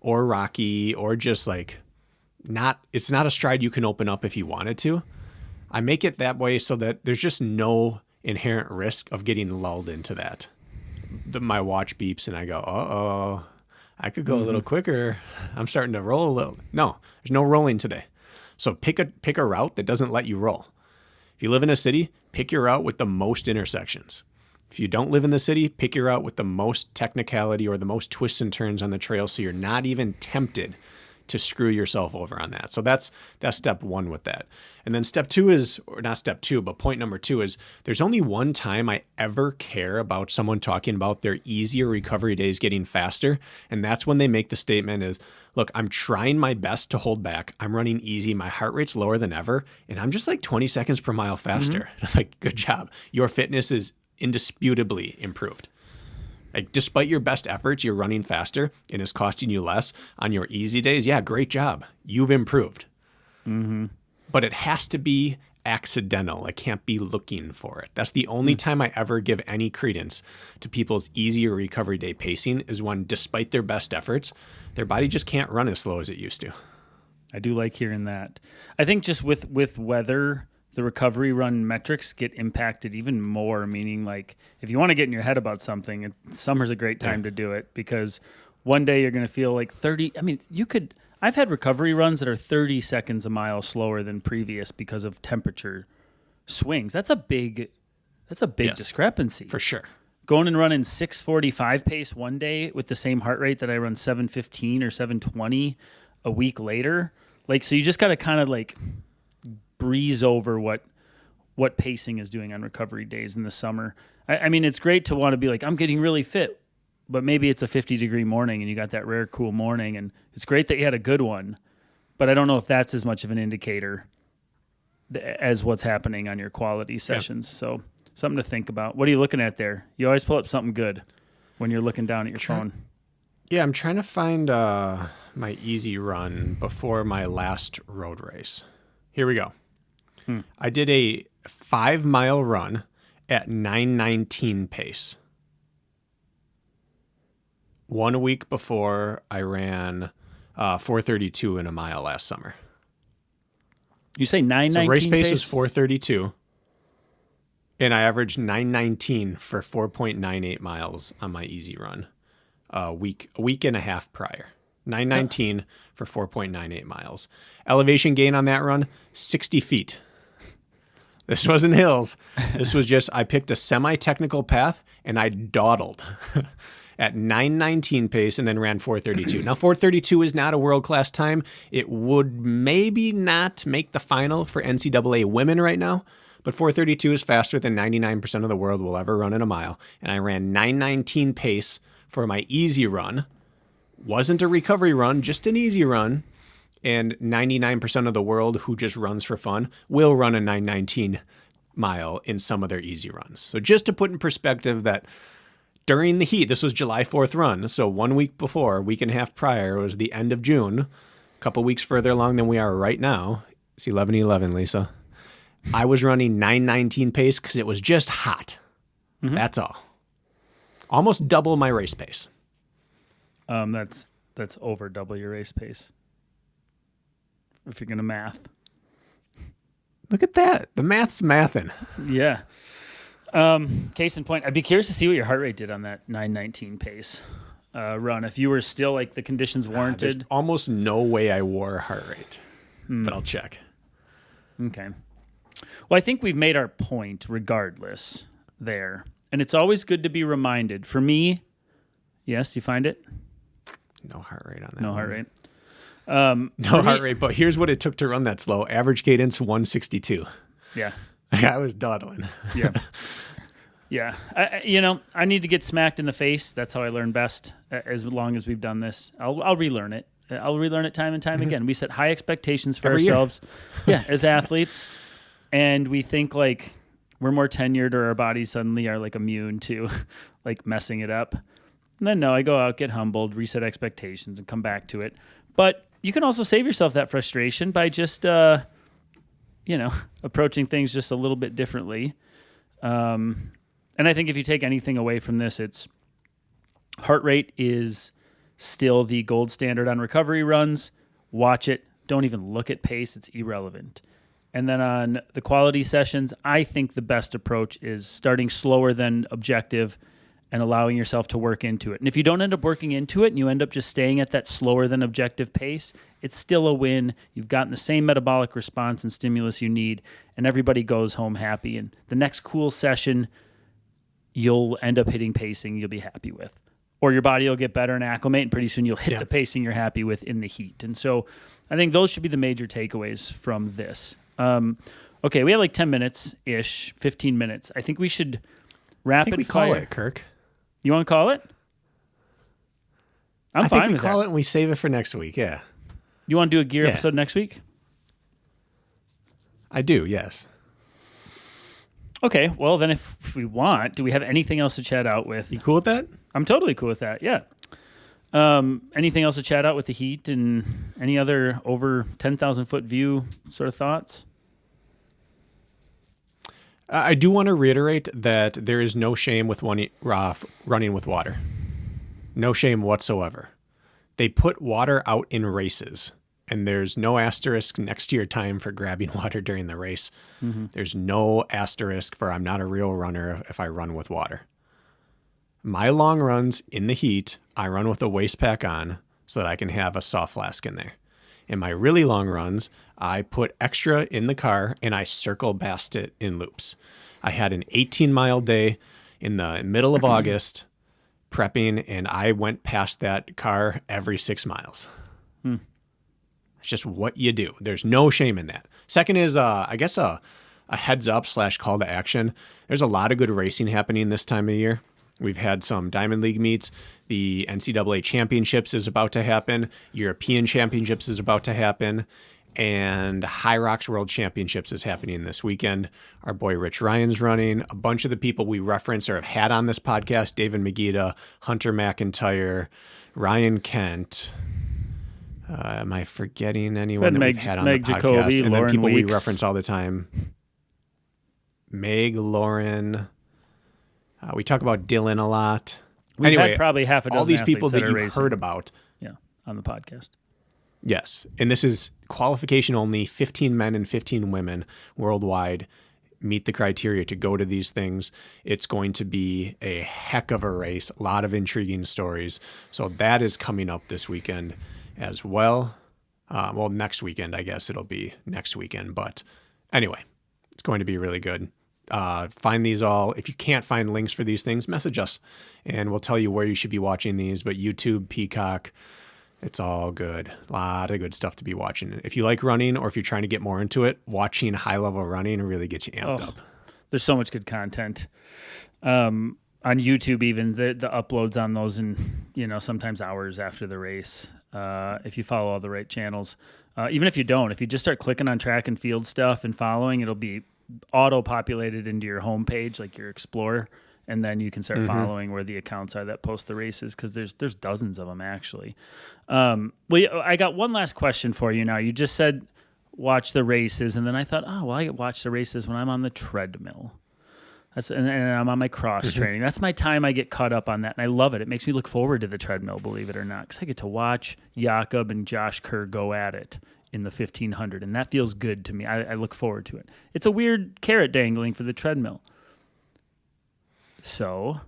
or rocky or just like it's not a stride you can open up if you wanted to, I make it that way so that there's just no inherent risk of getting lulled into that. My watch beeps and I go, uh-oh, I could go a little quicker. I'm starting to roll a little. No, there's no rolling today. So pick a route that doesn't let you roll. If you live in a city, pick your route with the most intersections. If you don't live in the city, pick your route with the most technicality or the most twists and turns on the trail, so you're not even tempted to screw yourself over on that. So that's step one with that. And then step two is, or not step two, but point number two is, there's only one time I ever care about someone talking about their easier recovery days getting faster. And that's when they make the statement is, look, I'm trying my best to hold back. I'm running easy. My heart rate's lower than ever. And I'm just like 20 seconds per mile faster. I'm like, good job. Your fitness is indisputably improved. Like, despite your best efforts, you're running faster and it's costing you less on your easy days. Yeah, great job. You've improved. Mm-hmm. But it has to be accidental. I can't be looking for it. That's the only time I ever give any credence to people's easier recovery day pacing is when, despite their best efforts, their body just can't run as slow as it used to. I do like hearing that. I think just with weather, the recovery run metrics get impacted even more, meaning like if you want to get in your head about something, summer's a great time to do it because one day you're going to feel like 30. I mean, I've had recovery runs that are 30 seconds a mile slower than previous because of temperature swings. That's a big discrepancy. For sure. Going and running 6:45 pace one day with the same heart rate that I run 7:15 or 7:20 a week later. Like, so you just got to kind of like breeze over what pacing is doing on recovery days in the summer. I mean, it's great to want to be like, I'm getting really fit, but maybe it's a 50-degree morning and you got that rare cool morning, and it's great that you had a good one, but I don't know if that's as much of an indicator as what's happening on your quality sessions. So something to think about. What are you looking at there? You always pull up something good when you're looking down at your phone. Yeah, I'm trying to find my easy run before my last road race. Here we go. I did a 5-mile run at 9:19 pace. 1 week before I ran 4:32 in a mile last summer. You say 9:19 So race pace pace? was 4:32, and I averaged 9:19 for 4.98 miles on my easy run a week and a half prior. 9:19 for 4.98 miles. Elevation gain on that run, 60 feet. This wasn't hills. This was just, I picked a semi-technical path and I dawdled at 9:19 pace and then ran 4:32. Now, 4:32 is not a world-class time. It would maybe not make the final for NCAA women right now, but 4:32 is faster than 99% of the world will ever run in a mile. And I ran 9:19 pace for my easy run. Wasn't a recovery run, just an easy run. And 99% of the world who just runs for fun will run a 9:19 mile in some of their easy runs. So just to put in perspective that during the heat, this was July 4th run. So 1 week before, a week and a half prior, was the end of June, a couple weeks further along than we are right now. It's 11:11, Lisa. I was running 9:19 pace because it was just hot. Mm-hmm. That's all. Almost double my race pace. That's over double your race pace. If you're going to math. Look at that. The math's mathing. Yeah. Case in point, I'd be curious to see what your heart rate did on that 9:19 pace run. If you were still like the conditions warranted. There's almost no way I wore heart rate, but I'll check. Okay. Well, I think we've made our point regardless there. And it's always good to be reminded. For me, yes, do you find it? No heart rate on that. No one. heart rate. No heart rate, but here's what it took to run that slow. Average cadence 162. Yeah. I was dawdling. Yeah. Yeah. I need to get smacked in the face. That's how I learn best. As long as we've done this, I'll relearn it. I'll relearn it time and time again. We set high expectations for ourselves. Yeah, as athletes. And we think like we're more tenured or our bodies suddenly are like immune to like messing it up. And then no, I go out, get humbled, reset expectations and come back to it. But you can also save yourself that frustration by just, approaching things just a little bit differently. And I think if you take anything away from this, it's heart rate is still the gold standard on recovery runs. Watch it. Don't even look at pace. It's irrelevant. And then on the quality sessions, I think the best approach is starting slower than objective and allowing yourself to work into it. And if you don't end up working into it and you end up just staying at that slower than objective pace, it's still a win. You've gotten the same metabolic response and stimulus you need, and everybody goes home happy. And the next cool session, you'll end up hitting pacing you'll be happy with. Or your body will get better and acclimate, and pretty soon you'll hit the pacing you're happy with in the heat. And so I think those should be the major takeaways from this. Okay, we have like 10 minutes-ish, 15 minutes. I think we should rapid fire. Call it, Kirk. You want to call it? I'm fine with that. I think we call it and we save it for next week, yeah. You want to do a gear episode next week? I do, yes. Okay, well then if we want, do we have anything else to chat out with? You cool with that? I'm totally cool with that, yeah. Anything else to chat out with the heat and any other over 10,000 foot view sort of thoughts? I do want to reiterate that there is no shame with running with water. No shame whatsoever. They put water out in races, and there's no asterisk next to your time for grabbing water during the race. Mm-hmm. There's no asterisk for I'm not a real runner if I run with water. My long runs in the heat, I run with a waist pack on so that I can have a soft flask in there. In my really long runs, I put extra in the car and I circle past it in loops. I had an 18-mile day in the middle of August prepping, and I went past that car every 6 miles. It's just what you do. There's no shame in that. Second is, I guess, a heads up / call to action. There's a lot of good racing happening this time of year. We've had some Diamond League meets. The NCAA Championships is about to happen. European Championships is about to happen. And High Rocks World Championships is happening this weekend. Our boy Rich Ryan's running. A bunch of the people we reference or have had on this podcast, David Magida, Hunter McIntyre, Ryan Kent. Am I forgetting anyone that we've had on the podcast? Jacoby, and Lauren then people Weeks. we reference all the time. Lauren. We talk about Dylan a lot. We've had probably half a dozen all these people that you've racing. heard about. Yeah, on the podcast. Yes. And this is qualification only. 15 men and 15 women worldwide meet the criteria to go to these things. It's going to be a heck of a race. A lot of intriguing stories. So that is coming up this weekend as well. Well, next weekend, I guess it'll be next weekend. But anyway, it's going to be really good. Find these all. If you can't find links for these things, message us and we'll tell you where you should be watching these. But YouTube, Peacock, it's all good. A lot of good stuff to be watching. If you like running or if you're trying to get more into it, watching high-level running really gets you amped up. There's so much good content. On YouTube even, the uploads on those and sometimes hours after the race. If you follow all the right channels. Even if you don't, if you just start clicking on track and field stuff and following, it'll be auto-populated into your homepage, like your Explorer, and then you can start following where the accounts are that post the races, because there's dozens of them, actually. I got one last question for you now. You just said watch the races, and then I thought, I watch the races when I'm on the treadmill. And I'm on my cross training. That's my time I get caught up on that, and I love it. It makes me look forward to the treadmill, believe it or not, because I get to watch Jakob and Josh Kerr go at it in the 1500, and that feels good to me. I look forward to it. It's a weird carrot dangling for the treadmill. So,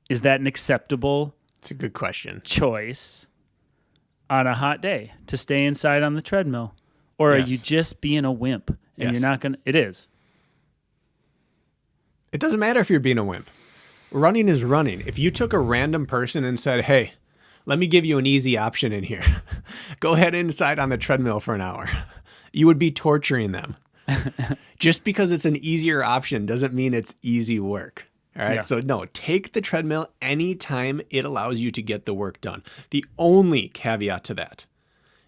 is that an acceptable It's a good question. choice on a hot day to stay inside on the treadmill? Or are you just being a wimp and you're not going to... It is. It doesn't matter if you're being a wimp. Running is running. If you took a random person and said, hey, let me give you an easy option in here. Go ahead inside on the treadmill for an hour. You would be torturing them. Just because it's an easier option doesn't mean it's easy work. All right. Yeah. So no, take the treadmill anytime it allows you to get the work done. The only caveat to that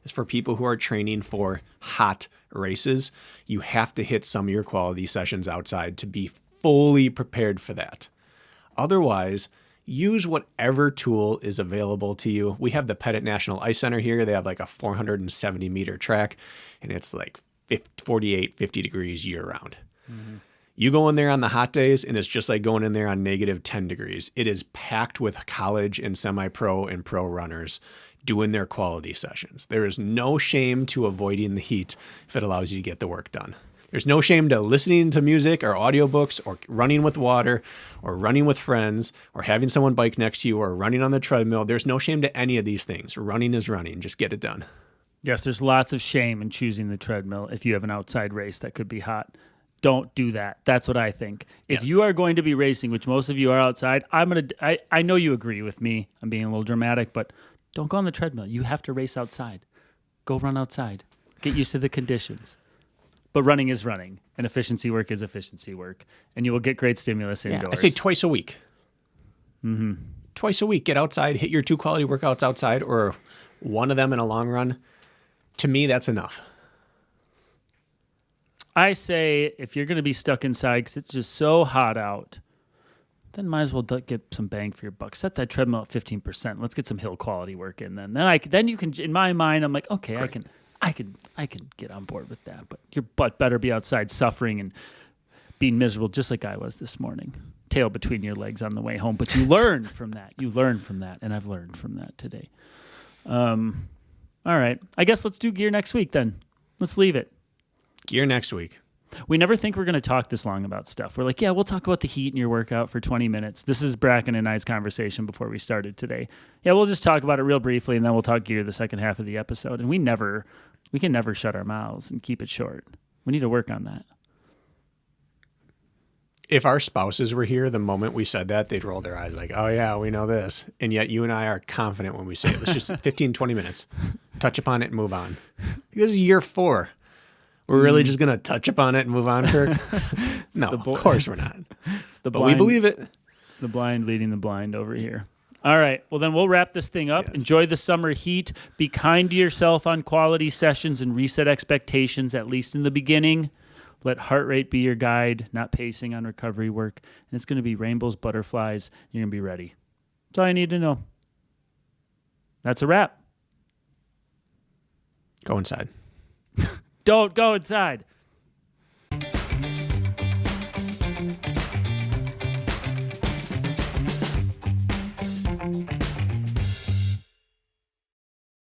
is for people who are training for hot races. You have to hit some of your quality sessions outside to be fully prepared for that. Otherwise, use whatever tool is available to you. We have the Pettit National Ice Center here. They have like a 470 meter track, and it's like 50 degrees year round. Mm-hmm. You go in there on the hot days, and it's just like going in there on negative 10 degrees. It is packed with college and semi-pro and pro runners doing their quality sessions. There is no shame to avoiding the heat if it allows you to get the work done. There's no shame to listening to music or audiobooks or running with water or running with friends or having someone bike next to you or running on the treadmill. There's no shame to any of these things. Running is running. Just get it done. Yes, there's lots of shame in choosing the treadmill if you have an outside race that could be hot. Don't do that. That's what I think. If you are going to be racing, which most of you are outside, I know you agree with me. I'm being a little dramatic, but don't go on the treadmill. You have to race outside. Go run outside. Get used to the conditions. But running is running, and efficiency work is efficiency work, and you will get great stimulus indoors. I say twice a week. Mm-hmm. Twice a week, get outside, hit your 2 quality workouts outside, or one of them in a long run. To me, that's enough. I say if you're going to be stuck inside because it's just so hot out, then might as well get some bang for your buck. Set that treadmill at 15%. Let's get some hill quality work in. Then you can. In my mind, I'm like, okay, Correct. I can get on board with that. But your butt better be outside suffering and being miserable, just like I was this morning. Tail between your legs on the way home. But you learn from that. You learn from that, and I've learned from that today. All right. I guess let's do gear next week then. Let's leave it. Gear next week. We never think we're going to talk this long about stuff. We're like, yeah, we'll talk about the heat in your workout for 20 minutes. This is Brakken and I's conversation before we started today. Yeah, we'll just talk about it real briefly, and then we'll talk gear the second half of the episode. And we can never shut our mouths and keep it short. We need to work on that. If our spouses were here the moment we said that, they'd roll their eyes like, oh, yeah, we know this. And yet you and I are confident when we say it. Let's just 15, 20 minutes. Touch upon it and move on. This is year 4. We're really just going to touch upon it and move on, Kirk? No, of course we're not. But we believe it. It's the blind leading the blind over here. All right. Well, then we'll wrap this thing up. Yes. Enjoy the summer heat. Be kind to yourself on quality sessions and reset expectations, at least in the beginning. Let heart rate be your guide, not pacing on recovery work. And it's going to be rainbows, butterflies. You're going to be ready. That's all I need to know. That's a wrap. Go inside. Don't go inside.